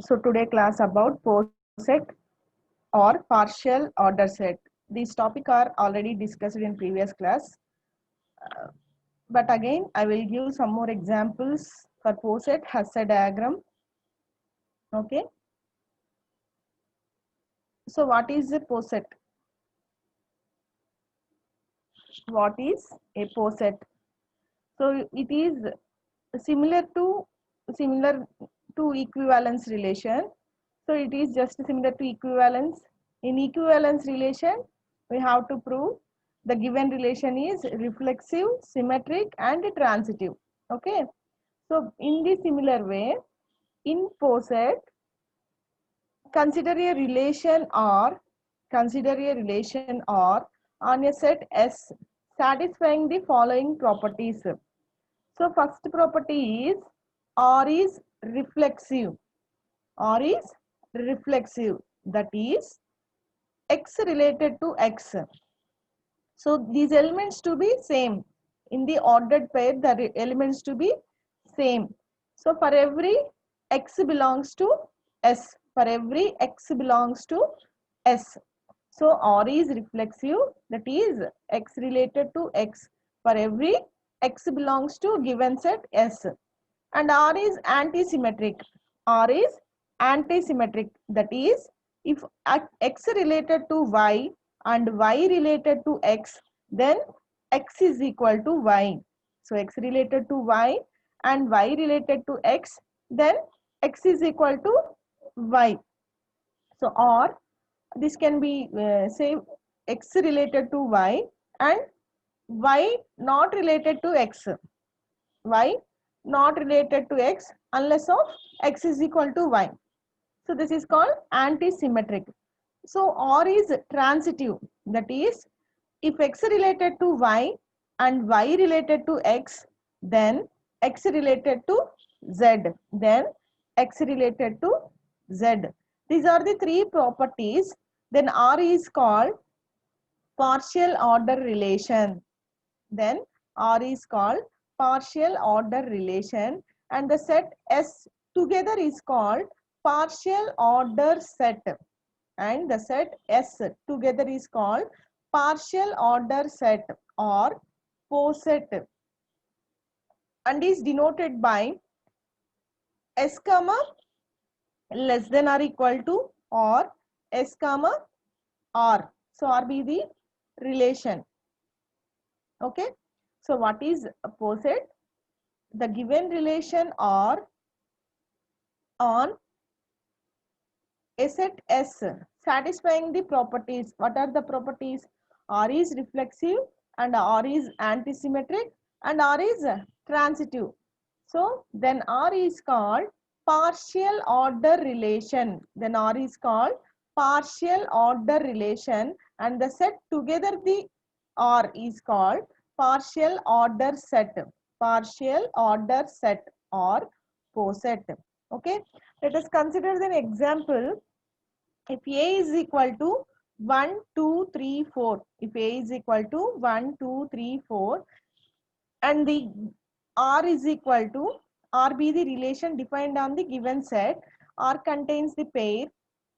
So today class about poset or partial order set. These topic are already discussed in previous class. But again, I will give some more examples for poset Hasse diagram. Okay. So what is a poset? What is a poset? So it is similar similar to equivalence relation. So it is just similar to equivalence. In equivalence relation, we have to prove the given relation is reflexive, symmetric, and transitive. Okay. So in the similar way, in poset, consider a relation or on a set S satisfying the following properties. So first property is R is reflexive. R is reflexive, that is X related to X. So these elements to be same. In the ordered pair, the elements to be same. So for every X belongs to S. For every X belongs to S. So R is reflexive, that is X related to X. For every X belongs to given set S. And R is antisymmetric. R is antisymmetric, that is if X related to Y and Y related to X, then X is equal to Y. So X related to Y and Y related to X, then X is equal to Y. So or this can be say X related to Y and Y not related to X. Y not related to X unless of X is equal to Y. So this is called antisymmetric. So R is transitive, that is if X related to Y and Y related to X, then X related to Z, then X related to Z. These are the three properties. Then R is called partial order relation. Then R is called partial order relation, and the set S together is called partial order set, and the set S together is called partial order set or poset, and is denoted by S comma less than or equal to or S comma R. So R be the relation. Okay. So what is a poset? The given relation R on a set S satisfying the properties. What are the properties? R is reflexive and R is antisymmetric and R is transitive. So then R is called partial order relation. Then R is called partial order relation, and the set together the R is called partial order set. Partial order set or poset. Okay. Let us consider an example. If A is equal to 1, 2, 3, 4. If A is equal to 1, 2, 3, 4 and the R is equal to R be the relation defined on the given set. R contains the pair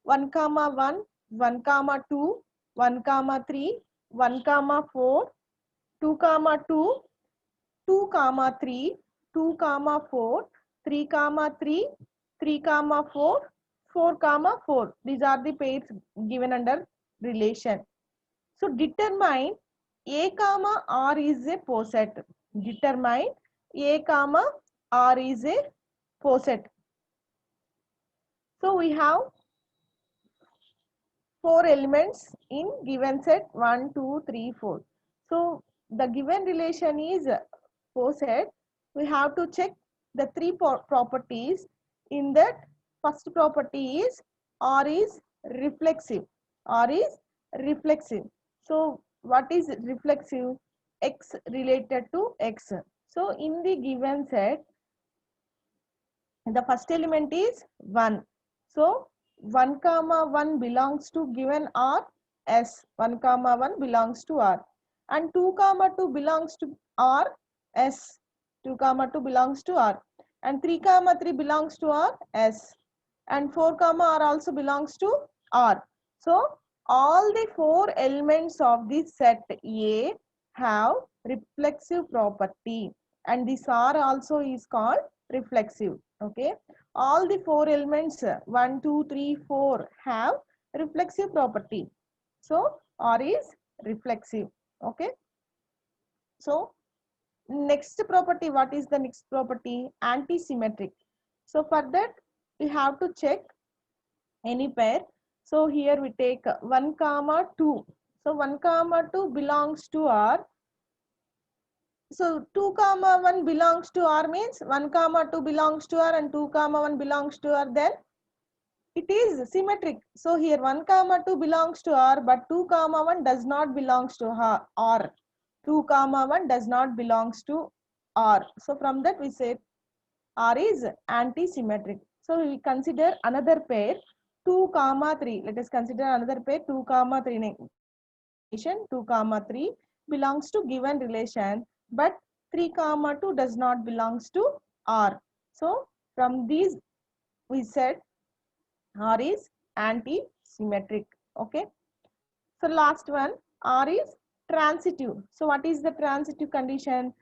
1 comma 1, 1 comma 2, 1 comma 3, 1 comma 4, 2 comma 2, 2 comma 3, 2 comma 4, 3 comma 3, 3 comma 4, 4 comma 4. These are the pairs given under relation. So determine A comma R is a poset. Determine A comma R is a poset. So we have 4 elements in given set 1, 2, 3, 4. So the given relation is poset. We have to check the three properties. In that, first property is R is reflexive. R is reflexive. So what is reflexive? X related to X. So in the given set, the first element is 1. So 1 comma 1 belongs to given R S. 1 comma 1 belongs to R. And 2 comma 2 belongs to R S. 2 comma 2 belongs to R. And 3 comma 3 belongs to R S. and 4 comma r also belongs to R. So all the 4 elements of the set A have reflexive property, and this R also is called reflexive. Okay, all the 4 elements 1, 2, 3, 4 have reflexive property. So R is reflexive. Okay, so next property, what is the next property? Antisymmetric. So for that we have to check any pair. So here we take 1 comma 2. So 1 comma 2 belongs to R. So 2 comma 1 belongs to R means 1 comma 2 belongs to R and 2 comma 1 belongs to R, then it is symmetric. So here 1 comma 2 belongs to R, but 2 comma 1 does not belongs to R. 2 comma 1 does not belongs to R. So from that we say R is anti-symmetric. So we consider another pair 2 comma 3. Let us consider another pair 2 comma 3. 2 comma 3 belongs to given relation, but 3 comma 2 does not belongs to R. So from these we said R is anti-symmetric. Okay. So last one, R is transitive. So what is the transitive condition?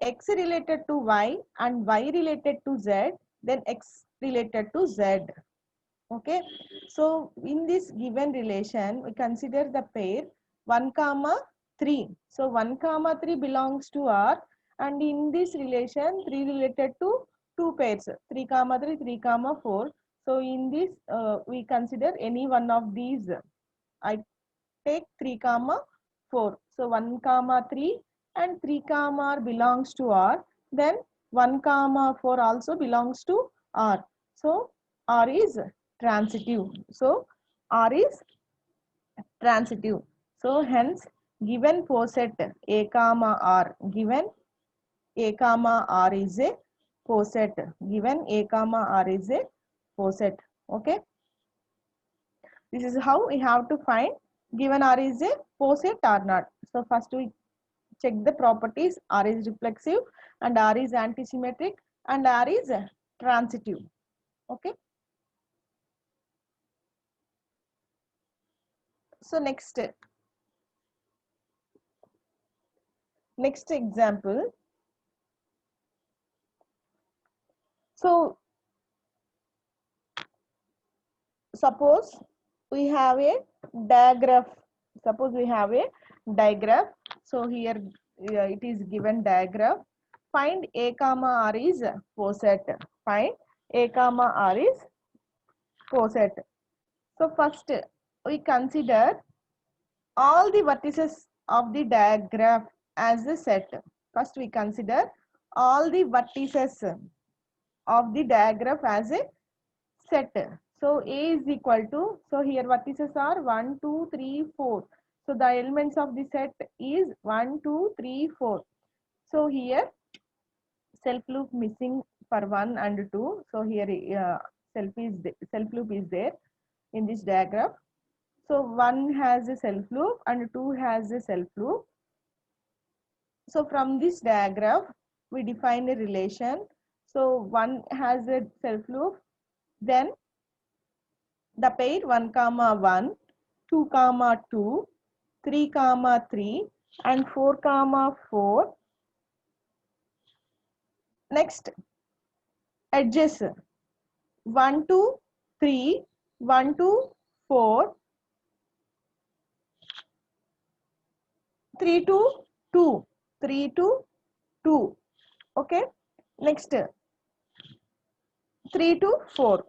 X related to Y and Y related to Z, then X related to Z. Okay. So in this given relation, we consider the pair 1 comma 3. So 1 comma 3 belongs to R, and in this relation 3 related to two pairs 3 comma 3, 3 comma 4. So in this we consider any one of these. I take 3 comma 4. So 1 comma 3 and 3 comma R belongs to R. Then 1 comma 4 also belongs to R. So R is transitive. So R is transitive. So hence given poset A comma R, given A comma R is a poset. Given A comma R is a poset. Okay. This is how we have to find given R is a poset or not. So first we check the properties. R is reflexive and R is antisymmetric and R is transitive. Okay. So next example. So suppose we have a diagraph. Suppose we have a diagraph. So here it is given diagraph. Find A comma R is poset. Find A comma R is poset. So first we consider all the vertices of the diagraph as a set. First we consider all the vertices of the diagraph as a set. So A is equal to, so here vertices are 1, 2, 3, 4. So the elements of the set is 1, 2, 3, 4. So here self loop missing for 1 and 2. So here self loop is there in this diagram. So 1 has a self loop and 2 has a self loop. So from this diagram we define a relation. So 1 has a self loop, then the pair 1 comma 1, 2 comma 2, 3 comma 3 and 4 comma 4. Next edges 1 to 3, 1 to 4, 3 to 2, 3 to 2. Okay. Next 3 to 4.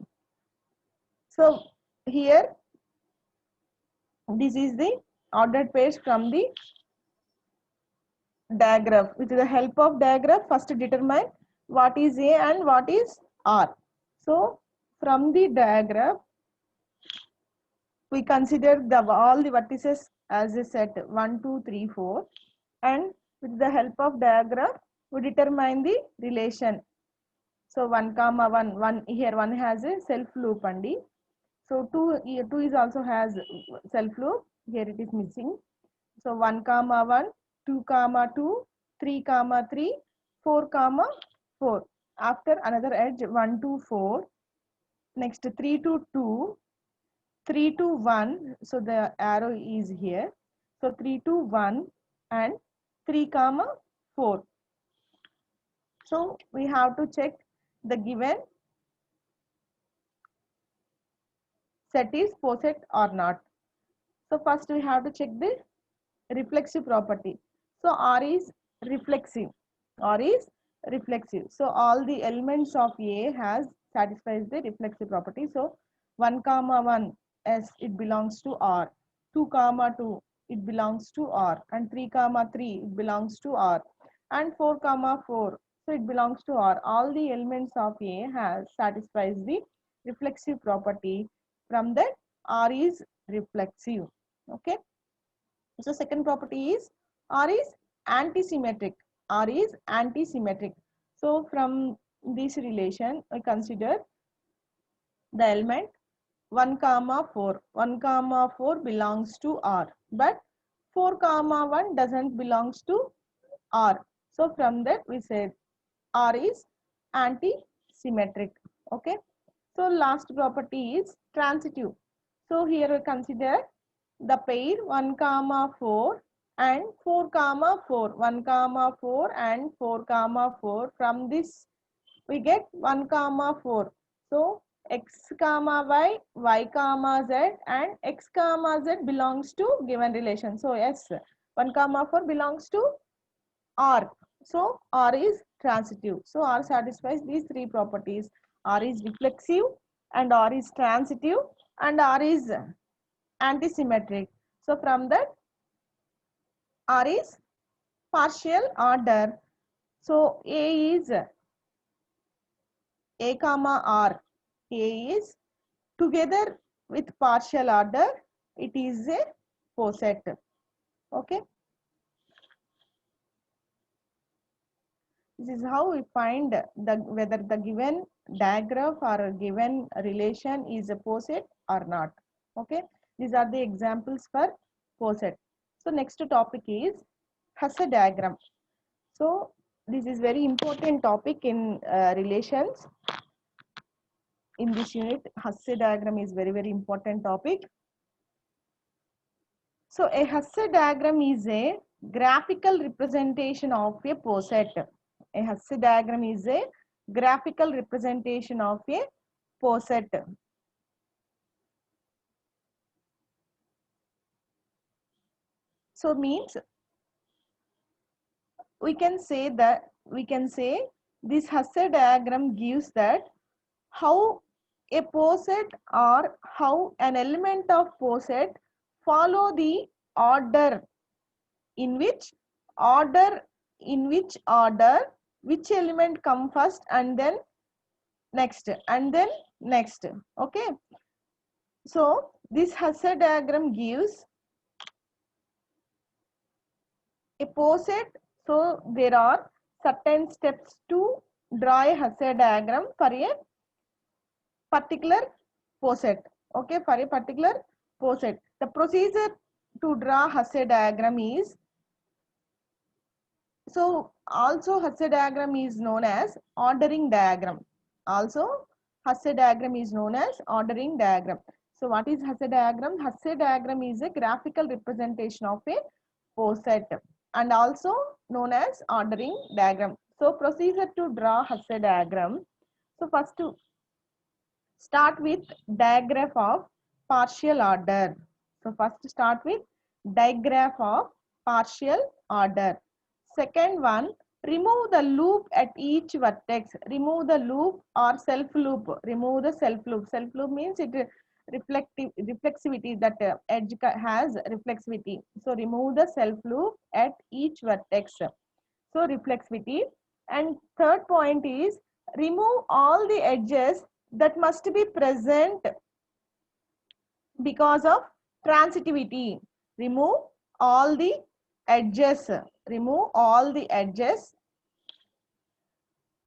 So here this is the ordered pairs from the diagram. With the help of diagram, first determine what is A and what is R. So from the diagram we consider all the vertices as a set 1, 2, 3, 4, and with the help of diagram we determine the relation. So 1 comma 1, 1 here 1 has a self loop and so 2 is also has self loop, here it is missing. So 1 comma 1, 2 comma 2, 3 comma 3, 4 comma 4. After another edge 1 to 4, Next 3 to 2, 3 to 1. So the arrow is here. So 3 to 1 and 3 comma 4. So we have to check the given set is poset or not. So first we have to check the reflexive property. So R is reflexive. R is reflexive. So all the elements of A has satisfies the reflexive property. So 1 comma 1 S it belongs to R. 2 comma 2 it belongs to R, and 3 comma 3 it belongs to R, and 4 comma 4 so it belongs to R. All the elements of A has satisfies the reflexive property. From that R is reflexive. Okay. So second property is R is antisymmetric. R is antisymmetric. So from this relation, I consider the element 1 comma 4. 1 comma 4 belongs to R, but 4 comma 1 doesn't belongs to R. So from that we said R is antisymmetric. Okay. So last property is transitive. So here we consider the pair 1 comma 4 and 4 comma 4. 1 comma 4 and 4 comma 4. From this we get 1 comma 4. So x comma y comma z, and x comma z belongs to given relation. So yes, 1 comma 4 belongs to R. So R is transitive. So R satisfies these three properties. R is reflexive, and R is transitive, and R is antisymmetric. So from that R is partial order. So A is A comma R. A is together with partial order. It is a poset. Okay. This is how we find whether the given diagraph or a given relation is a poset or not. Okay. These are the examples for poset. So next topic is Hasse diagram. So this is very important topic in relations. In this unit, Hasse diagram is very important topic. So a Hasse diagram is a graphical representation of a poset. A Hasse diagram is a graphical representation of a poset. So means we can say this Hasse diagram gives that how a poset or how an element of poset follow the order in which order which element come first and then next and then next. Okay. So this Hasse diagram gives a poset. So there are certain steps to draw a Hasse diagram for a particular poset. Okay, for a particular poset. The procedure to draw Hasse diagram is, so also Hasse diagram is known as ordering diagram. Also Hasse diagram is known as ordering diagram. So what is Hasse diagram? Hasse diagram is a graphical representation of a poset and also known as ordering diagram. So procedure to draw Hasse diagram. So first to start with diagram of partial order. So first start with diagram of partial order. Second one, remove the loop at each vertex. Remove the loop or self loop. Remove the self loop. Self loop means it reflexivity, that edge has reflexivity. So remove the self loop at each vertex. So reflexivity. And third point is remove all the edges that must be present because of transitivity. Remove all the edges. Remove all the edges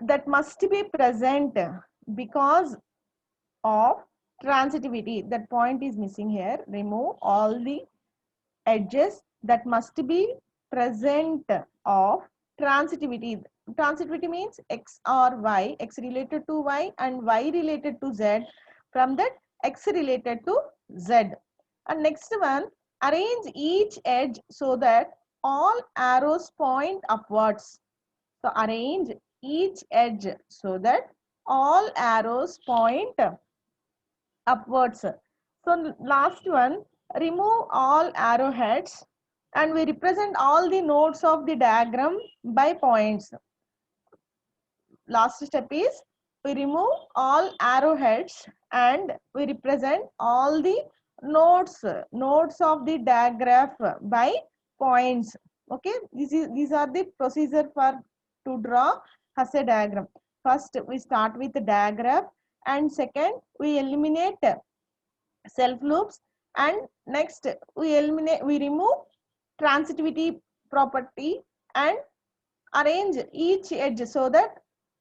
that must be present because of transitivity. That point is missing here. Remove all the edges that must be present of transitivity. Transitivity means x or y, x related to y and y related to z from that x related to z. And next one, arrange each edge so that all arrows point upwards. So arrange each edge so that all arrows point upwards. So last one, remove all arrowheads and we represent all the nodes of the diagram by points. Last step is we remove all arrowheads and we represent all the nodes of the diagram by points. Okay, these are the procedure for to draw Hasse diagram. First we start with the diagram, and second we eliminate self loops, and next we remove transitivity property and arrange each edge so that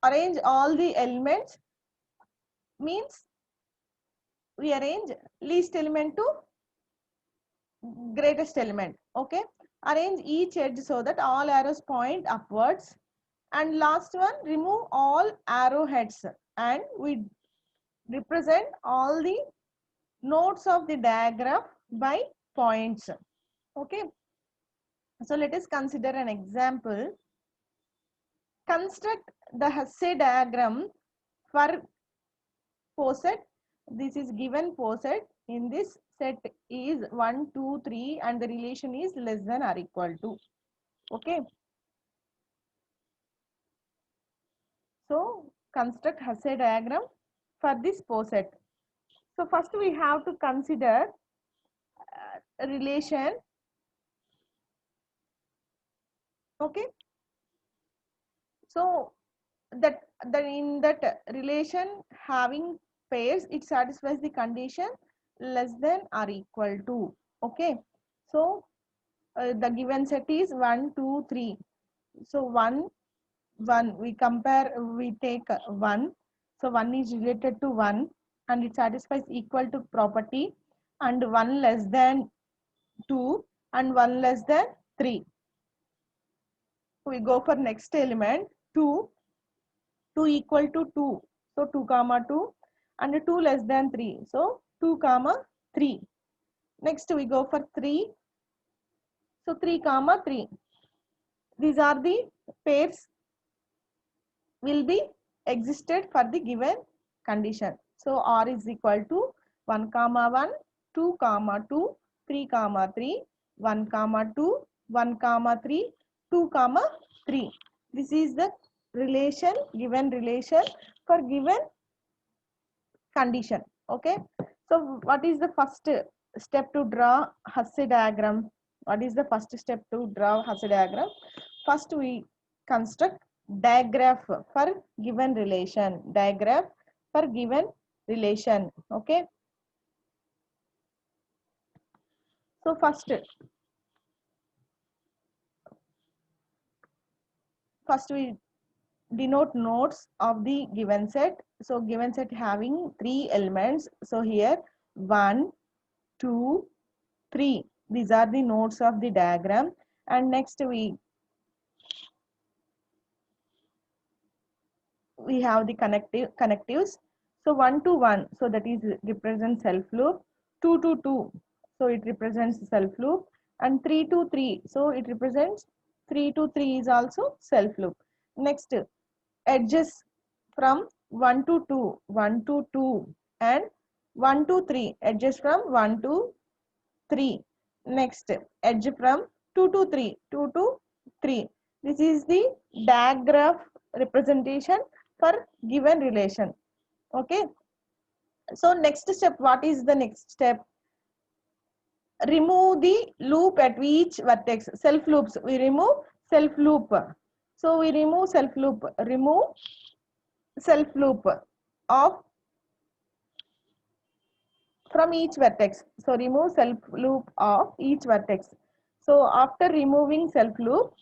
arrange all the elements means we arrange least element to greatest element. Okay, arrange each edge so that all arrows point upwards. And last one, remove all arrowheads and we represent all the nodes of the diagram by points. Okay, so let us consider an example. Construct the Hasse diagram for poset. This is given poset. In this set is 1, 2, 3 and the relation is less than or equal to. Okay. So construct Hasse diagram for this poset. So first we have to consider relation. Okay. So that in that relation having pairs, it satisfies the condition less than or equal to. Okay, so the given set is 1, 2, 3. So 1 we compare, we take 1. So 1 is related to 1 and it satisfies equal to property, and 1 less than 2 and 1 less than 3. We go for next element 2 equal to 2. So 2 comma 2 and 2 less than 3. So 2 comma 3. Next we go for 3. So 3 comma 3. These are the pairs will be existed for the given condition. So R is equal to 1 comma 1, 2 comma 2, 3 comma 3, 1 comma 2, 1 comma 3, 2 comma 3. This is the relation, given relation for given condition. Okay, so what is the first step to draw Hasse diagram? What is the first step to draw Hasse diagram? First we construct diagram for given relation. Diagram for given relation. Okay, so first we denote nodes of the given set. So given set having 3 elements. So here 1, 2, 3. These are the nodes of the diagram. And next we have the connectives. So 1 to 1, so that is represents self loop. 2 to 2, so it represents self loop. And 3 to 3, so it represents 3 to 3 is also self loop. Next, edges from 1 to 2, 1 to 2 and 1 to 3, edges from 1 to 3. Next, edge from 2 to 3, 2 to 3. This is the diagram representation for given relation. Okay. So next step, what is the next step? Remove the loop at each vertex. Self loops, we remove self loop. So we remove self loop. Remove self loop of from each vertex. So remove self loop of each vertex. So after removing self loop,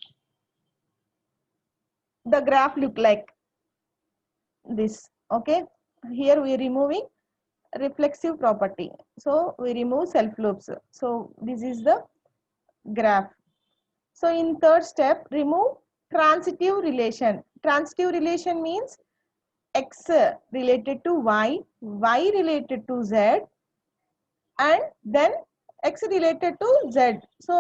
the graph look like this. Okay, here we are removing reflexive property. So we remove self loops. So this is the graph. So in third step, remove transitive relation. Transitive relation means x related to y, y related to z, and then x related to z. So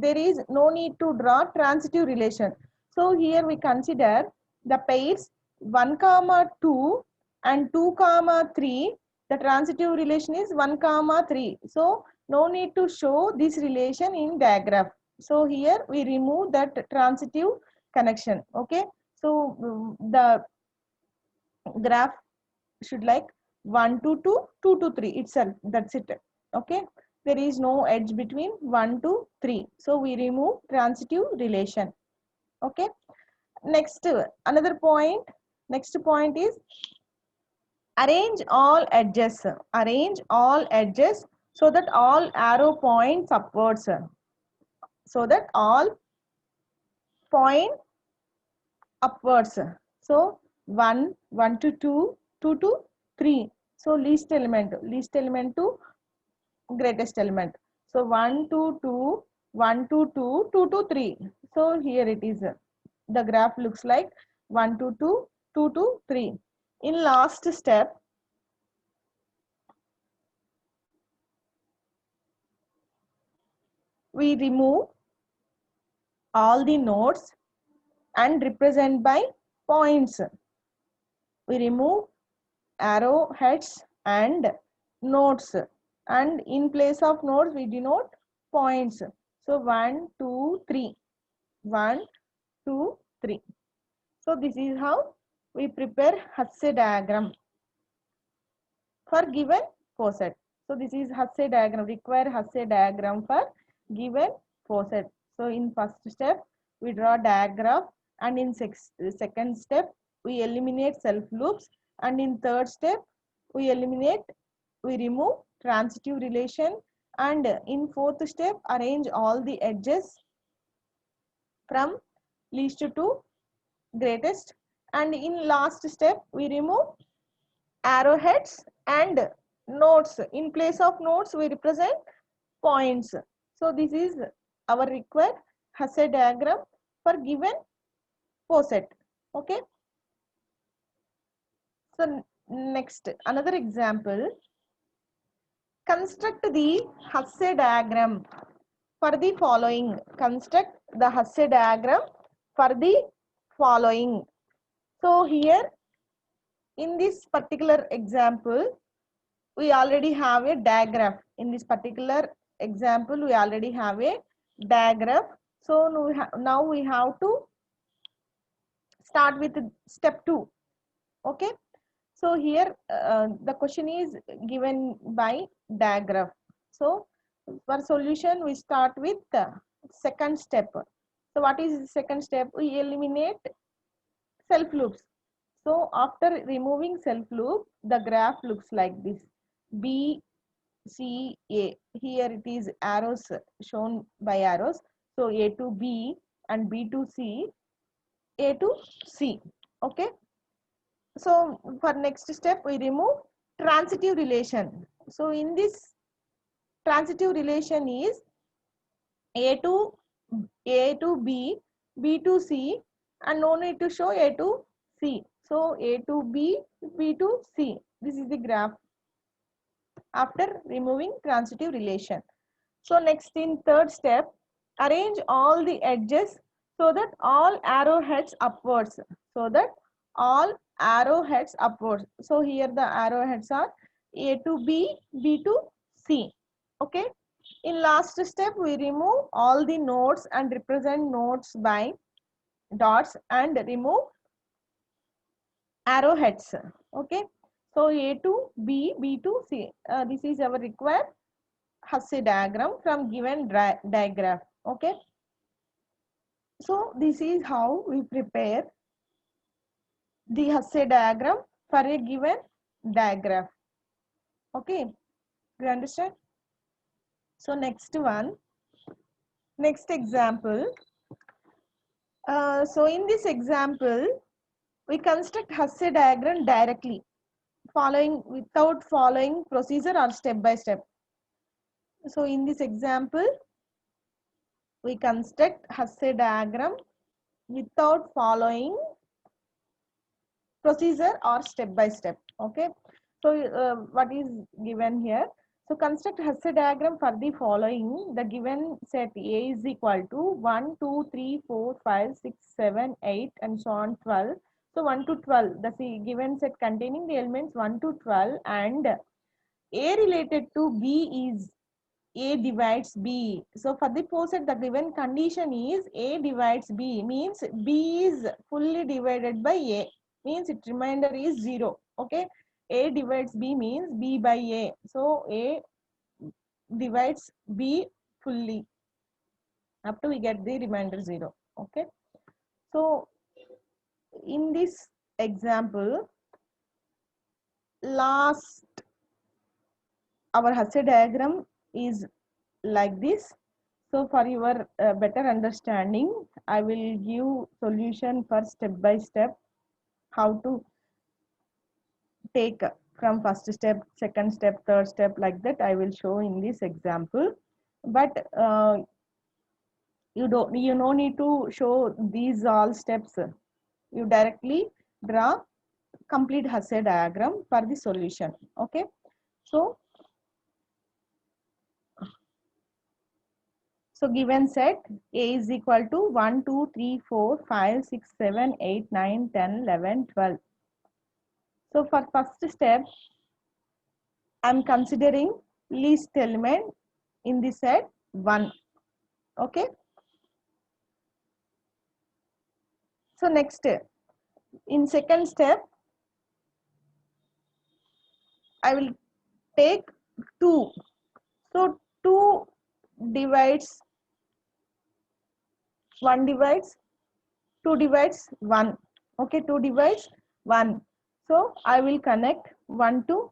there is no need to draw transitive relation. So here we consider the pairs 1 comma 2 and 2 comma 3. The transitive relation is 1 comma 3. So no need to show this relation in diagram. So here we remove that transitive connection. Okay. So the graph should like 1 to 2, 2 to 3 itself. That's it. Okay. There is no edge between 1 to 3. So we remove transitive relation. Okay. Next, another point. Next point is arrange all edges. Arrange all edges so that all arrow points upwards. So that all point upwards. So 1, 1 to 2, 2 to 3. So least element to greatest element. So 1 to 2, 1 to 2, 2 to 3. So here it is. The graph looks like 1 to 2, 2 to 3. In last step, we remove all the nodes and represent by points. We remove arrowheads and nodes, and in place of nodes we denote points. So 1, 2, 3, 1, 2, 3. So this is how we prepare Hasse diagram for given faucet. So this is Hasse diagram, require Hasse diagram for given faucet. So in first step we draw diagram, and in second step we eliminate self loops, and in third step we remove transitive relation, and in fourth step arrange all the edges from least to greatest, and in last step we remove arrowheads and nodes. In place of nodes we represent points. So this is our required Hasse diagram for given faucet. Okay. So next, another example. Construct the Hasse diagram for the following. Construct the Hasse diagram for the following. So here in this particular example, we already have a diagram. In this particular example, we already have a diagram. So now we have to start with step 2. Okay. So here the question is given by diagram. So for solution, we start with the second step. So what is the second step? We eliminate self loops. So after removing self loop, the graph looks like this. B, C, A. Here it is arrows shown by arrows. So A to B and B to C, A to C. Okay. So for next step, we remove transitive relation. So in this transitive relation is A to B, B to C, and no need to show A to C. So A to B, B to C. This is the graph after removing transitive relation. So next, in third step, arrange all the edges so that all arrowheads upwards. So that all arrowheads upwards. So here the arrowheads are A to B, B to C. Okay. In last step, we remove all the nodes and represent nodes by dots and remove arrowheads. Okay. So A to B, B to C. This is our required Hasse diagram from given diagram. Okay. So this is how we prepare the Hasse diagram for a given diagram. Okay. Do you understand? So next one, next example. So in this example, we construct Hasse diagram directly, without following procedure or step by step. So in this example, we construct Hasse diagram without following procedure or step by step. Okay, so what is given here? So construct Hasse diagram for the following. The given set A is equal to 1, 2, 3, 4, 5, 6, 7, 8 and so on 12. So 1 to 12, the given set containing the elements 1 to 12, and A related to B is A divides B. So for the poset, the given condition is A divides B, means B is fully divided by A, means its remainder is 0. Okay, A divides B means B by A. So A divides B fully up to we get the remainder 0. Okay, so in this example, last our Hasse diagram is like this. So for your better understanding, I will give solution for step by step, how to take from first step, second step, third step, like that I will show in this example. But you no need to show these all steps. You directly draw complete Hasse diagram for the solution. Okay, so given set A is equal to 1, 2, 3, 4, 5, 6, 7, 8, 9, 10, 11, 12. So for first step, I am considering least element in the set 1. Okay. So next, in second step, I will take 2. So 2 divides 1 divides 2 divides 1. Okay, 2 divides 1. So I will connect 1 to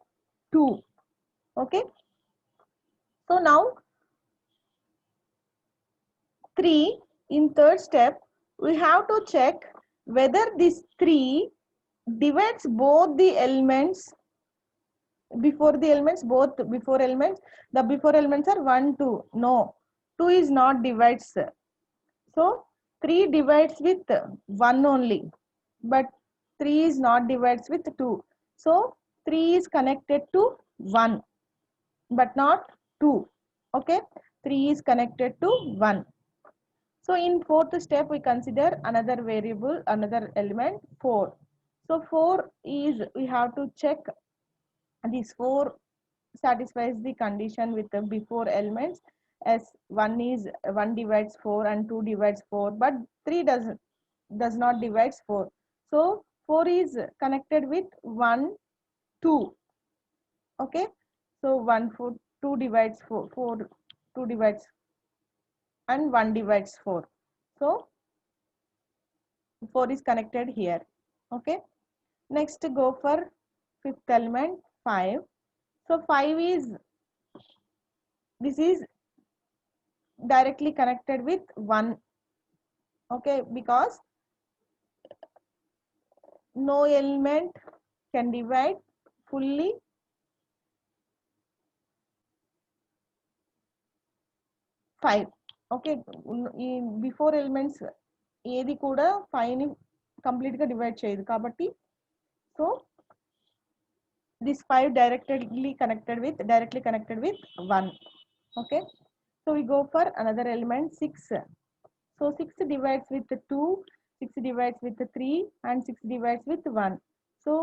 2. Okay. So now 3, in third step, we have to check whether this 3 divides both the elements before the elements, both before elements. The before elements are 1, 2. No, 2 is not divides. So 3 divides with 1 only, but 3 is not divides with 2. So 3 is connected to 1, but not 2. Okay, 3 is connected to 1. So in fourth step, we consider another variable, another element 4. So 4 is, we have to check these 4 satisfies the condition with the before elements, as 1 is 1 divides 4 and 2 divides 4, but 3 does not divides 4. So 4 is connected with 1, 2. Okay, so 1, 4, 2 divides 4, 4, 2 divides and 1 divides 4. So 4 is connected here. Okay, next go for fifth element 5. So 5 is, this is directly connected with 1. Okay, because no element can divide fully 5. Okay, before elements ఏది కూడా 5 ని complete గా divide చేయదు కాబట్టి, so this 5 directly connected with 1. Okay, so we go for another element 6. So 6 divides with 2, 6 divides with 3 and 6 divides with 1. So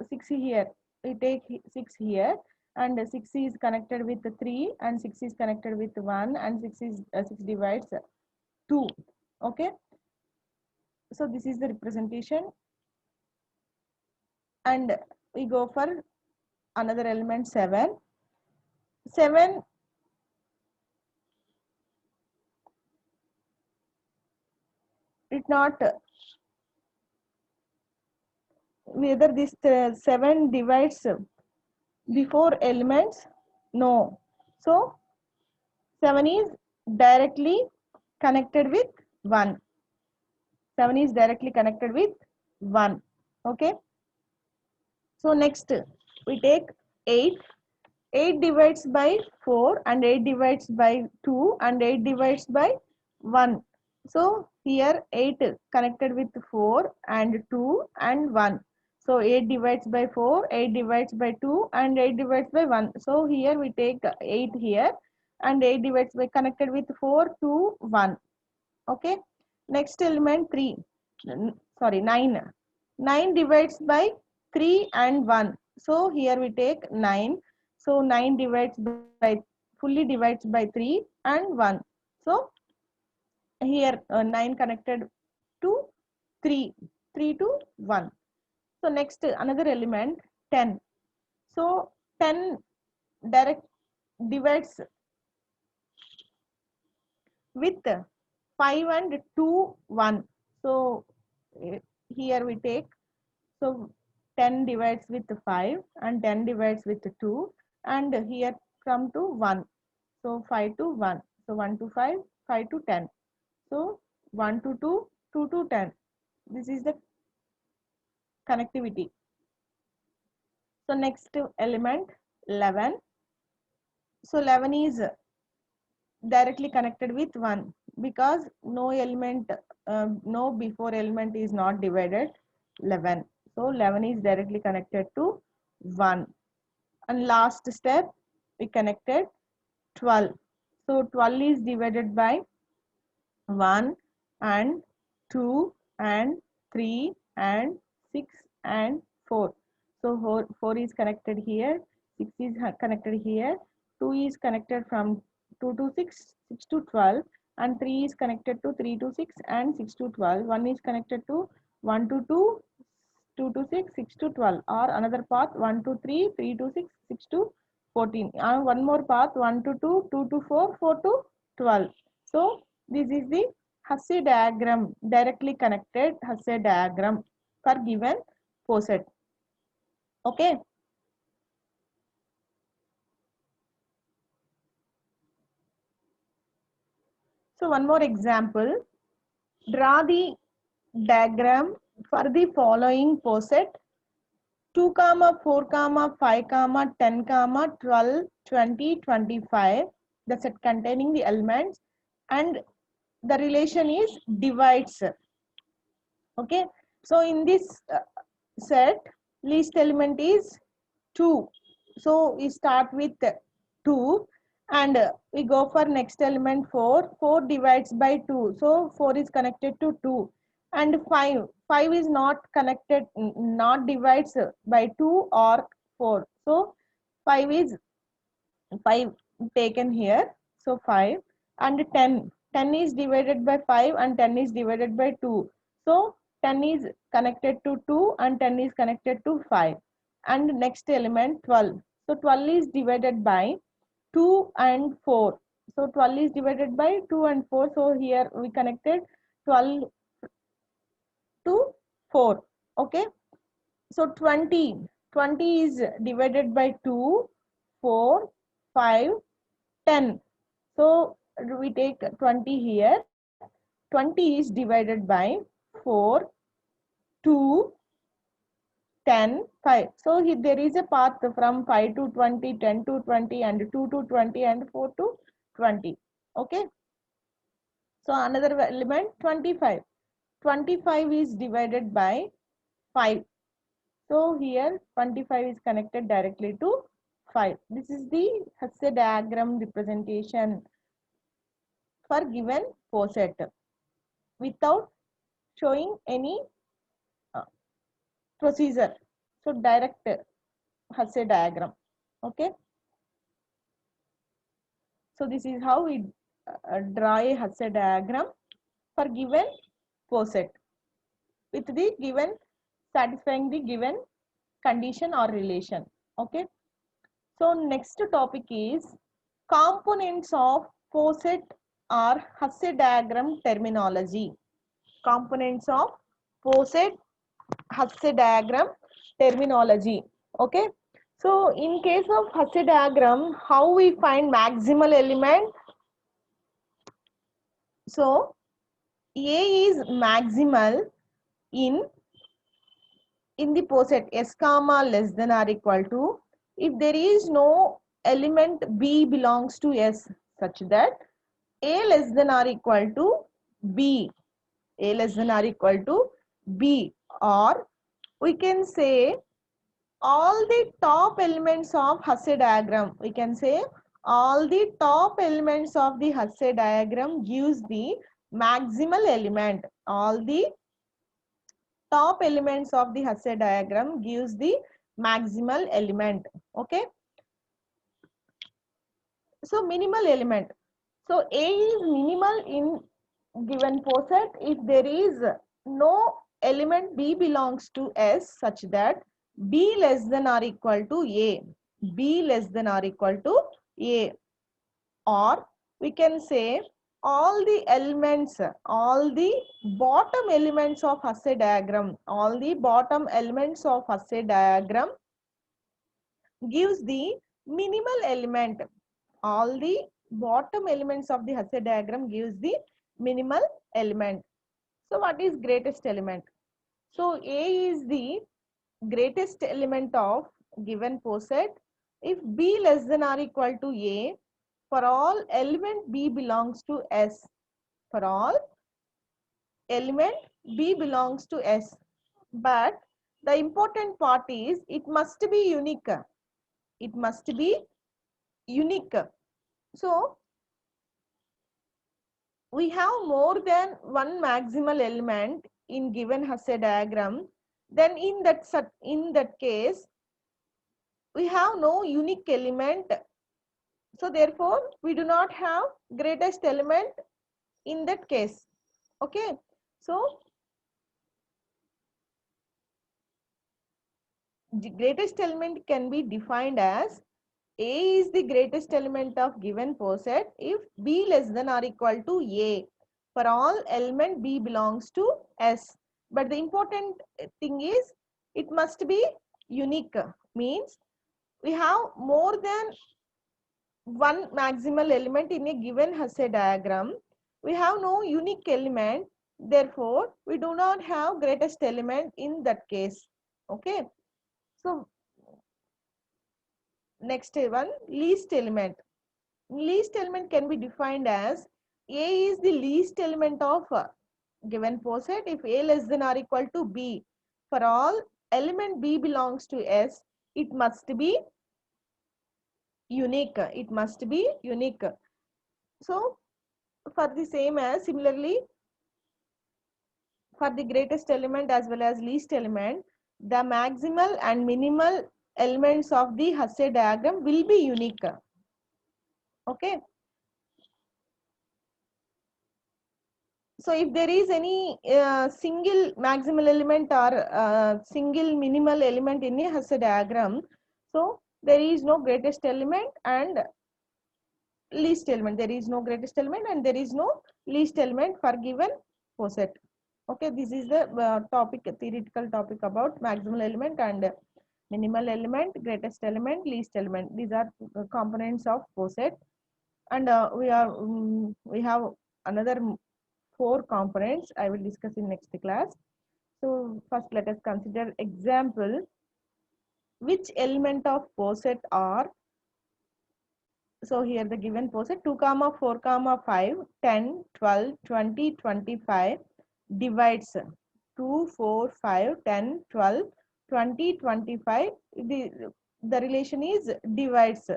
6 here, we take 6 here, and 6 is connected with 3 and 6 is connected with 1, and 6 divides 2. Okay, so this is the representation, and we go for another element 7. 7 it not, whether this 7 divides before elements, no. So 7 is directly connected with 1. 7 is directly connected with 1. Okay, so next we take 8. 8 divides by 4 and 8 divides by 2 and 8 divides by 1. So here 8 connected with 4 and 2 and 1. So 8 divides by 4, 8 divides by 2, and 8 divides by 1. So here we take 8 here, and 8 divides by connected with 4, 2, 1. Okay. Next element 3. Sorry, 9. 9 divides by 3 and 1. So here we take 9. So 9 divides by, fully divides by 3 and 1. So here 9 connected to 3, 3 to 1. So next another element 10. So 10 direct divides with 5 and 2, 1. So eh, here we take, so 10 divides with 5 and 10 divides with 2, and here come to 1. So 5 to 1. So 1 to 5, 5 to 10. So 1 to 2, 2 to 10. This is the connectivity. So next element 11. So 11 is directly connected with 1 because no element, no before element is not divided 11. So 11 is directly connected to 1. And last step we connected 12. So 12 is divided by 1 and 2 and 3 and 6 and 4. So 4 is connected here, 6 is connected here, 2 is connected from 2 to 6, 6 to 12, and 3 is connected to 3 to 6 and 6 to 12. 1 is connected to 1 to 2, 2 to 6, 6 to 12, or another path 1 to 3, 3 to 6, 6 to 14. And one more path 1 to 2, 2 to 4, 4 to 12. So this is the Hasse diagram, directly connected Hasse diagram for given poset. Okay. So one more example. Draw the diagram for the following poset: 2, 4, 5, 10, 12, 20, 25. The set containing the elements, and the relation is divides. Okay. So in this set, least element is 2. So we start with 2, and we go for next element 4. 4 divides by 2. So 4 is connected to 2. And 5. 5 is not connected, not divides by 2 or 4. So 5 is 5 taken here. So 5 and 10. 10 is divided by 5 and 10 is divided by 2. So 10 is connected to 2 and 10 is connected to 5. And next element 12. So 12 is divided by 2 and 4. So 12 is divided by 2 and 4. So here we connected 12 to 4. Okay. So 20. 20 is divided by 2, 4, 5, 10. So we take 20 here. 20 is divided by 4, 2, 10, 5. So here there is a path from 5 to 20, 10 to 20, and 2 to 20, and 4 to 20. Okay. So another element 25. 25 is divided by 5. So here 25 is connected directly to 5. This is the Hasse diagram representation for given poset without showing any uh, procedure. So direct Hasse diagram. Okay. So this is how we draw a Hasse diagram for given poset with the given, satisfying the given condition or relation. Okay. So next topic is components of poset or Hasse diagram terminology. Components of poset Hasse diagram terminology. Okay. So in case of Hasse diagram, how we find maximal element? So A is maximal in the poset S comma less than or equal to if there is no element B belongs to S, such that A less than or equal to B, A less than or equal to B, or we can say all the top elements of Hasse diagram. We can say all the top elements of the Hasse diagram gives the maximal element. All the top elements of the Hasse diagram gives the maximal element. Okay. So minimal element. So A is minimal in given poset if there is no element B belongs to S such that B less than or equal to A. B less than or equal to A. Or we can say all the elements, all the bottom elements of Hasse diagram, all the bottom elements of Hasse diagram gives the minimal element. All the bottom elements of the Hasse diagram gives the minimal element. So what is greatest element? So A is the greatest element of given poset if B less than or equal to A for all element B belongs to S. For all element B belongs to S. But the important part is it must be unique. It must be unique. So we have more than one maximal element in given Hasse diagram, then in that case we have no unique element. So therefore we do not have greatest element in that case. Okay. So the greatest element can be defined as A is the greatest element of given poset if B less than or equal to A for all element B belongs to S. But the important thing is it must be unique. Means we have more than one maximal element in a given Hasse diagram. We have no unique element. Therefore, we do not have greatest element in that case. Okay. So next one, least element. Least element can be defined as A is the least element of given poset if A less than or equal to B. For all element B belongs to S, it must be unique. It must be unique. So for the same as similarly for the greatest element as well as least element, the maximal and minimal elements of the Hasse diagram will be unique. Okay. So if there is any single maximal element or single minimal element in a Hasse diagram, so there is no greatest element and least element. There is no greatest element and there is no least element for given poset. Okay, this is the theoretical topic about maximal element and minimal element, greatest element, least element. These are components of poset, and we have another 4 components I will discuss in next class. So first let us consider example. Which element of poset are, so here the given poset 2 comma 4 comma 5 10 12 20 25 divides 2 4 5 10 12 20 25. The relation is divides.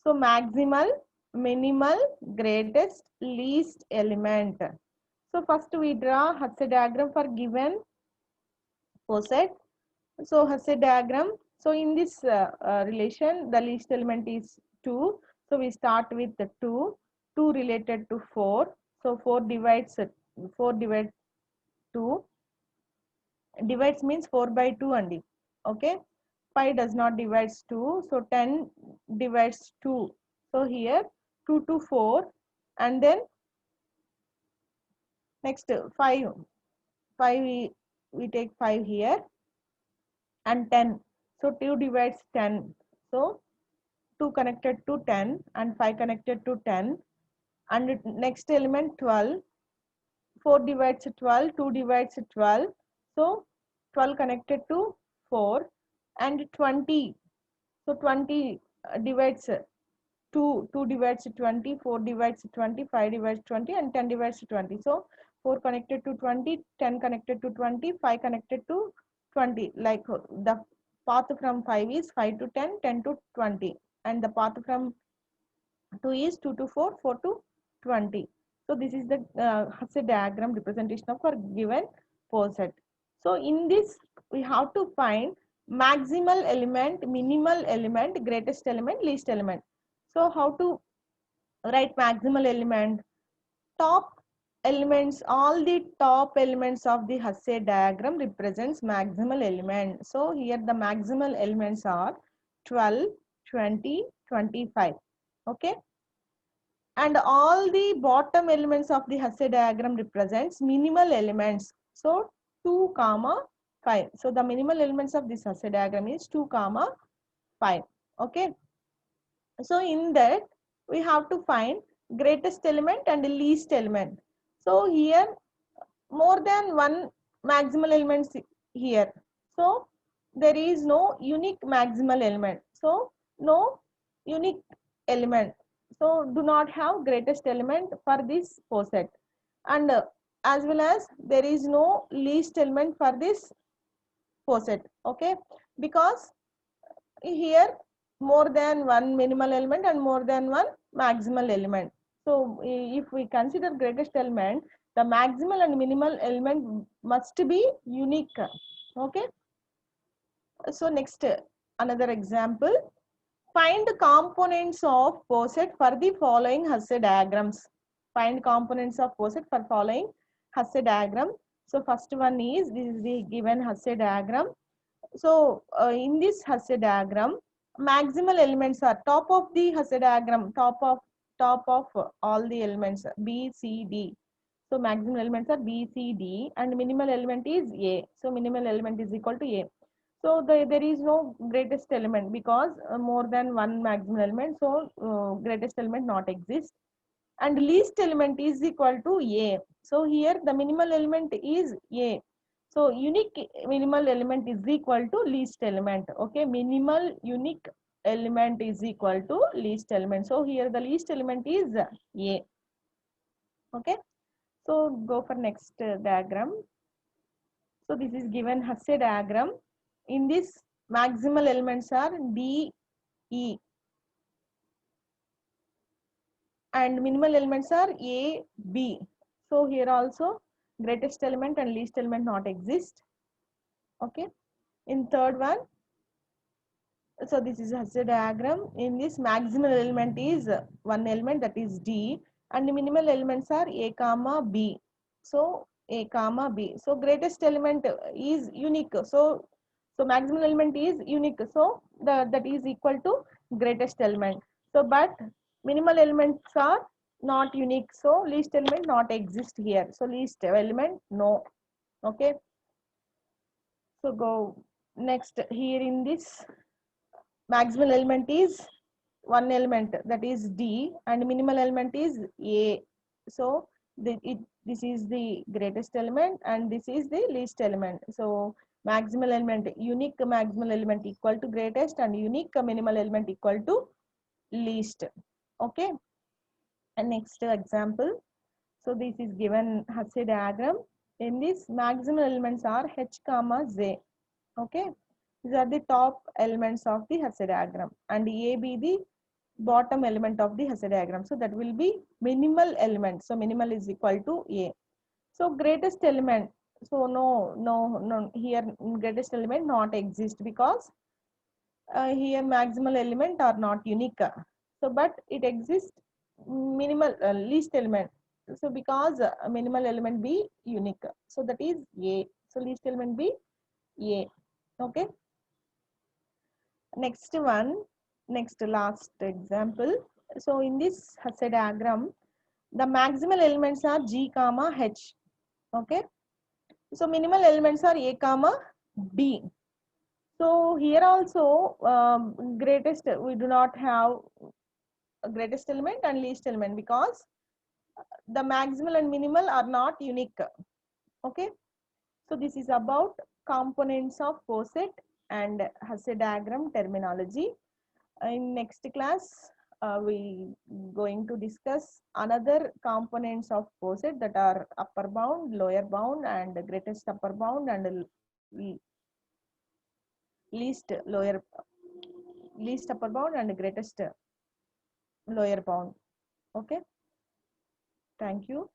So maximal, minimal, greatest, least element. So first we draw Hasse diagram for given poset. So Hasse diagram. So in this relation, the least element is 2. So we start with the 2. 2 related to 4. So 4 divides 2. Divides means 4 by 2 only. Okay. 5 does not divides 2. So 10 divides 2. So here 2 to 4 and then next 5. 5 we take 5 here and 10. So 2 divides 10. So 2 connected to 10 and 5 connected to 10 and next element 12. 4 divides 12, 2 divides 12. So 12 connected to 4 and 20. So 20 divides 2, 2 divides 20, 4 divides 20, 5 divides 20 and 10 divides 20. So 4 connected to 20, 10 connected to 20, 5 connected to 20, like the path from 5 is 5 to 10, 10 to 20, and the path from 2 is 2 to 4, 4 to 20. So this is the Hasse diagram representation of our given poset. So in this we have to find maximal element, minimal element, greatest element, least element. So how to write maximal element? Top elements, all the top elements of the Hasse diagram represents maximal element. So here the maximal elements are 12, 20, 25. Okay, and all the bottom elements of the Hasse diagram represents minimal elements. So 2 comma 5. So the minimal elements of this Hasse diagram is 2 comma 5. Okay, so in that we have to find greatest element and least element. So here more than one maximal elements here. So there is no unique maximal element. So no unique element. So do not have greatest element for this poset. And as well as there is no least element for this poset. Okay, because here more than one minimal element and more than one maximal element. So if we consider greatest element, the maximal and minimal element must be unique. Okay, so next another example. Find the components of poset for the following Hasse diagrams. Find components of poset for following Hasse diagram. So first one is, this is the given Hasse diagram. So in this Hasse diagram, maximal elements are top of the Hasse diagram, top of all the elements B, C, D. So maximal elements are B, C, D, and minimal element is A. So minimal element is equal to A. So there is no greatest element because more than one maximal element. So greatest element not exist, and least element is equal to A. So here the minimal element is A. So unique minimal element is equal to least element. Okay, minimal unique element is equal to least element. So here the least element is A. Okay, so go for next diagram. So this is given Hasse diagram. In this maximal elements are D, E, and minimal elements are A, B. So here also greatest element and least element not exist. Okay, in third one, so this is Hasse diagram. In this maximal element is one element, that is D, and the minimal elements are A comma B. So A comma B. So greatest element is unique. So maximal element is unique. So that is equal to greatest element. So but minimal elements are not unique. So least element not exist here. So least element no. Okay. So go next. Here in this maximal element is one element, that is D, and minimal element is A. So this is the greatest element and this is the least element. So maximal element, unique maximal element equal to greatest, and unique minimal element equal to least. Okay, and next example. So this is given Hasse diagram. In this maximal elements are H comma Z. Okay, these are the top elements of the Hasse diagram, and A be the bottom element of the Hasse diagram. So that will be minimal element. So minimal is equal to A. So greatest element. So no, here greatest element not exist because here maximal element are not unique. So but it exists minimal least element. So because minimal element be unique. So that is A. So least element be A. Okay. Next one, next last example. So in this Hasse diagram, the maximal elements are G comma H. Okay. So minimal elements are A comma B. So here also greatest, we do not have a greatest element and least element because the maximal and minimal are not unique. Okay. So this is about components of poset and Hasse diagram terminology. In next class, we going to discuss another components of poset, that are upper bound, lower bound, and greatest upper bound and least lower least upper bound and greatest lower bound. Okay, thank you.